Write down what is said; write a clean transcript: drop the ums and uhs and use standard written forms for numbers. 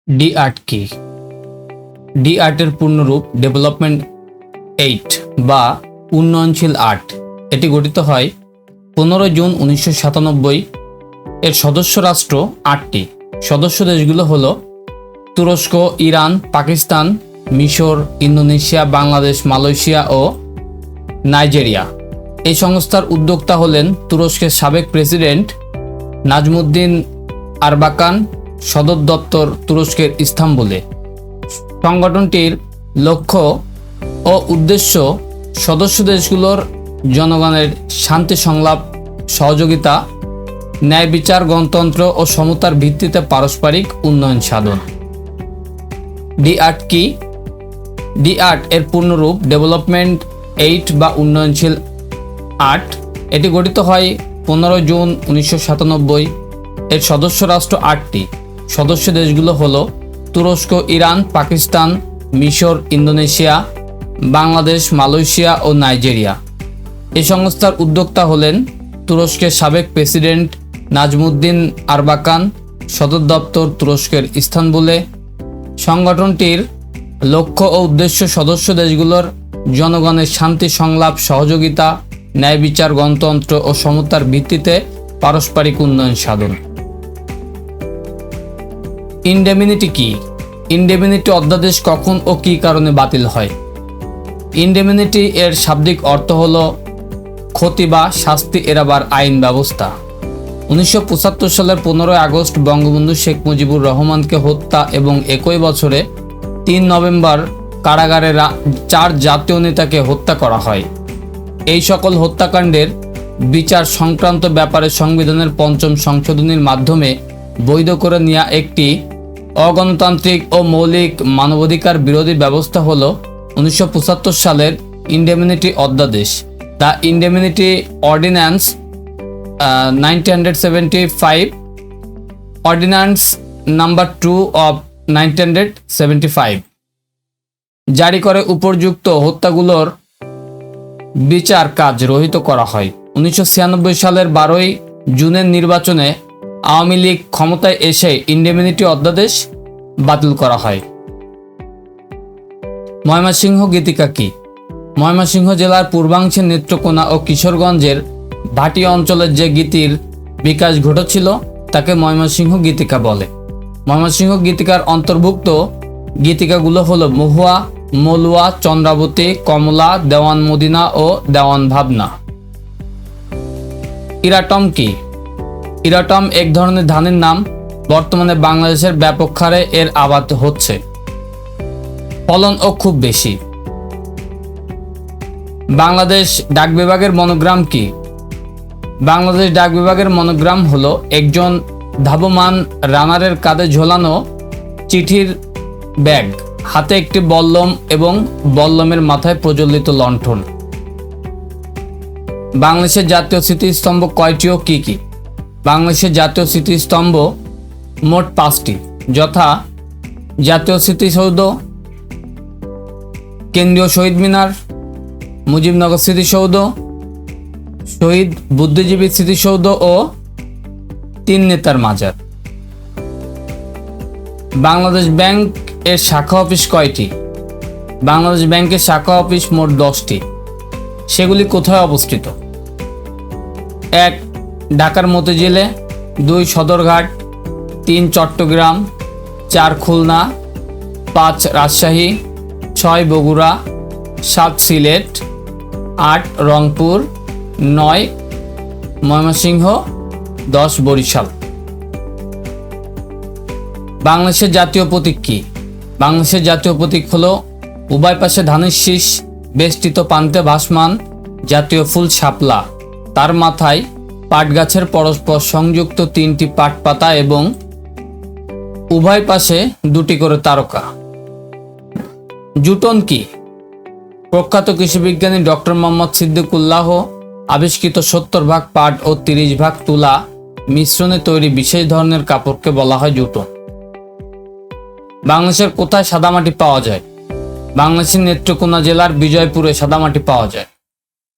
D art কি? D আর্টের পূর্ণরূপ ডেভেলপমেন্ট 8 বা উন্নয়নশীল আর্ট। এটি গঠিত হয় 15 জুন 1997। এর সদস্য রাষ্ট্র 8টি। সদস্য দেশগুলো হলো তুরস্ক, ইরান, পাকিস্তান, মিশর, ইন্দোনেশিয়া, বাংলাদেশ, মালয়েশিয়া ও নাইজেরিয়া। এই সংস্থার উদ্যোক্তা হলেন তুরস্কের সাবেক প্রেসিডেন্ট নাজমুদ্দিন আরবাকান। সদর দপ্তর তুরস্কের ইস্তাম্বুলে। সংগঠনটির লক্ষ্য ও উদ্দেশ্য সদস্য দেশগুলোর জনগণের শান্তি সংলাপ, সহযোগিতা, ন্যায় বিচার, গণতন্ত্র ও সমতার ভিত্তিতে পারস্পরিক উন্নয়ন সাধন। ডি আর্ট কি? ডি আর্ট এর পূর্ণরূপ ডেভেলপমেন্ট 8 বা উন্নয়নশীল আর্ট। এটি গঠিত হয় 15 জুন 1997। এর সদস্য রাষ্ট্র 8টি। সদস্য দেশগুলো হলো তুরস্ক, ইরান, পাকিস্তান, মিশর, ইন্দোনেশিয়া, বাংলাদেশ, মালয়েশিয়া ও নাইজেরিয়া। এই সংস্থার উদ্যোক্তা হলেন তুরস্কের সাবেক প্রেসিডেন্ট নাজমুদ্দিন আরবাকান। সদর দপ্তর তুরস্কের ইস্তাম্বুলে। সংগঠনটির লক্ষ্য ও উদ্দেশ্য সদস্য দেশগুলোর জনগণের শান্তি সংলাপ, সহযোগিতা, ন্যায় বিচার, গণতন্ত্র ও সমতার ভিত্তিতে পারস্পরিক উন্নয়ন সাধন। ইনডেমিনিটি কি? ইনডেমিনিটি অধ্যাদেশ কখন ও কী কারণে বাতিল হয়? ইনডেমিনিটি এর শাব্দিক অর্থ হল ক্ষতি বা শাস্তি এড়াবার আইন ব্যবস্থা। 1975 সালের 15 আগস্ট বঙ্গবন্ধু শেখ মুজিবুর রহমানকে হত্যা এবং একই বছরে 3 নভেম্বর কারাগারে 4 জাতীয় নেতাকে হত্যা করা হয়। এই সকল হত্যাকাণ্ডের বিচার সংক্রান্ত ব্যাপারে সংবিধানের 5ম সংশোধনীর মাধ্যমে বৈধ করে নেওয়া একটি অগণতান্ত্রিক ও মৌলিক মানবাধিকার বিরোধী ব্যবস্থা হল 1975 সালের ইনডেমিনিটি অধ্যাদেশ, the indemnity ordinance 1975, ordinance number 2 of 1975, জারি করে উপর্যুক্ত হত্যাগুলোর বিচার কাজ রহিত করা হয়। 1996 সালের 12 জুনের নির্বাচনে আওয়ামী লীগ ক্ষমতায় এসে ইনডেমিনিটি অধ্যাদেশ বাতিল করা হয়। ময়মনসিংহ গীতিকা কি? ময়মনসিংহ জেলার পূর্বাংশের নেত্রকোনা ও কিশোরগঞ্জের ভাটিয়া অঞ্চলের যে গীতির বিকাশ ঘটেছিল তাকে ময়মনসিংহ গীতিকা বলে। ময়মনসিংহ গীতিকার অন্তর্ভুক্ত গীতিকাগুলো হলো মহুয়া, মলুয়া, চন্দ্রাবতী, কমলা, দেওয়ান মদিনা ও দেওয়ান ভাবনা। ইরাটম কি? ইরাটম এক ধরনের ধানের নাম। বর্তমানে বাংলাদেশের ব্যাপক হারে এর আবাদ হচ্ছে। ফলনও খুব বেশি। বাংলাদেশ ডাক বিভাগের মনোগ্রাম কি? বাংলাদেশ ডাক বিভাগের মনোগ্রাম হলো একজন ধাবমান রানারের কাঁধে ঝোলানো চিঠির ব্যাগ, হাতে একটি বল্লম এবং বল্লমের মাথায় প্রজ্বলিত লণ্ঠন। বাংলাদেশের জাতীয় স্মৃতিস্তম্ভ কয়টি ও কি কি? বাংলাদেশের জাতীয় স্মৃতিস্তম্ভ মোট 5টি, যথা জাতীয় স্মৃতিসৌধ, কেন্দ্রীয় শহীদ মিনার, মুজিবনগর স্মৃতিসৌধ, শহীদ বুদ্ধিজীবী স্মৃতিসৌধ ও 3 নেতার মাজার। বাংলাদেশ ব্যাংক এর শাখা অফিস কয়টি? বাংলাদেশ ব্যাংকের শাখা অফিস মোট 10টি। সেগুলি কোথায় অবস্থিত? 1 ঢাকার মতিঝিলে, 2 সদরঘাট, 3 চট্টগ্রাম, 4 খুলনা, 5 রাজশাহী, 6 বগুড়া, 7 সিলেট, 8 রংপুর, 9 ময়মনসিংহ, 10 বরিশাল। বাংলাদেশের জাতীয় প্রতীক কি? বাংলাদেশের জাতীয় প্রতীক হলো উভয় পাশে ধানের শীষ বেষ্টিত পান্তে ভাসমান জাতীয় ফুল শাপলা। তার মাথায় পাট গাছের পরস্পর সংযুক্ত 3টি পাট পাতা এবং উভয় পাশে 2টি করে তারকা। জুটন কি? প্রখ্যাত কৃষিবিজ্ঞানী ডক্টর মোহাম্মদ সিদ্দিকুল্লাহ আবিষ্কৃত 70 ভাগ পাট ও 30 ভাগ তুলা মিশ্রণে তৈরি বিশেষ ধরনের কাপড়কে বলা হয় জুটন। বাংলাদেশের কোথায় সাদামাটি পাওয়া যায়? বাংলাদেশের নেত্রকোনা জেলার বিজয়পুরে সাদামাটি পাওয়া যায়।